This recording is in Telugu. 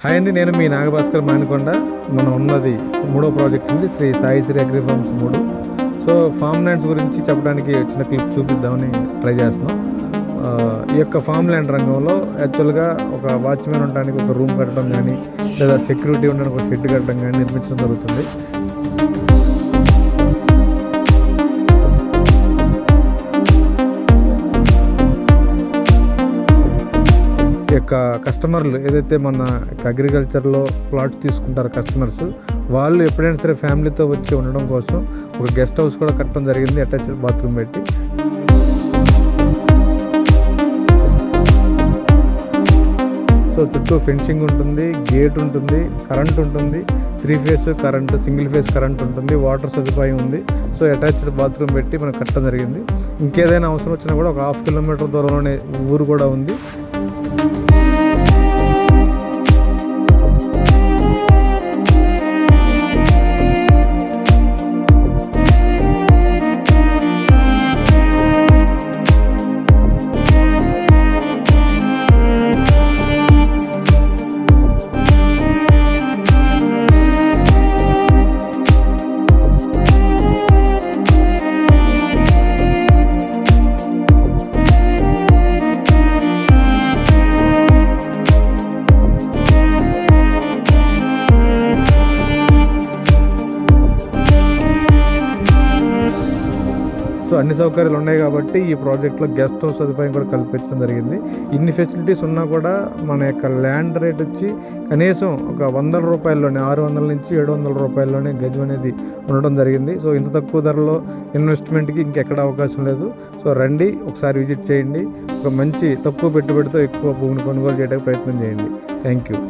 హాయ్ అండి, నేను మీ నాగభాస్కర్ మానికొండ. మనం ఉన్నది 3వ ప్రాజెక్ట్ ఉంది, Shri Sai Shri agri farms 3. So farm lands గురించి చెప్పడానికి చిన్న క్లిప్ చూపిద్దామని ట్రై చేస్తున్నాం. ఈ యొక్క ఫామ్ ల్యాండ్ రంగంలో యాక్చువల్గా ఒక వాచ్మెన్ ఉండడానికి ఒక రూమ్ కట్టడం కానీ, లేదా సెక్యూరిటీ ఉండడానికి ఒక షెడ్ కట్టడం కానీ నిర్మించడం జరుగుతుంది. ఈ యొక్క కస్టమర్లు ఏదైతే మన అగ్రికల్చర్లో ప్లాట్స్ తీసుకుంటారో కస్టమర్స్, వాళ్ళు ఎప్పుడైనా సరే ఫ్యామిలీతో వచ్చి ఉండడం కోసం ఒక గెస్ట్ హౌస్ కూడా కట్టడం జరిగింది, అటాచ్డ్ బాత్రూమ్ పెట్టి. సో చుట్టూ ఫెన్సింగ్ ఉంటుంది, గేట్ ఉంటుంది, కరెంట్ ఉంటుంది, 3 phase current, single phase current ఉంటుంది, వాటర్ సదుపాయం ఉంది. సో అటాచ్డ్ బాత్రూమ్ పెట్టి మనకు కట్టడం జరిగింది. ఇంకేదైనా అవసరం వచ్చినా కూడా ఒక 1/2 కిలోమీటర్ దూరంలోనే ఊరు కూడా ఉంది. సో అన్ని సౌకర్యాలు ఉన్నాయి కాబట్టి ఈ ప్రాజెక్ట్లో గెస్ట్ హౌస్ సదుపాయం కూడా కల్పించడం జరిగింది. ఇన్ని ఫెసిలిటీస్ ఉన్నా కూడా మన యొక్క ల్యాండ్ రేట్ వచ్చి కనీసం ఒక 100 రూపాయల్లోనే, 600 నుంచి 700 రూపాయల్లోనే గజం అనేది ఉండడం జరిగింది. సో ఇంత తక్కువ ధరలో ఇన్వెస్ట్మెంట్కి ఇంకెక్కడ అవకాశం లేదు. సో రండి, ఒకసారి విజిట్ చేయండి. ఒక మంచి తక్కువ పెట్టుబడితో ఎక్కువ భూమిని కొనుగోలు చేయడానికి ప్రయత్నం చేయండి. Thank you.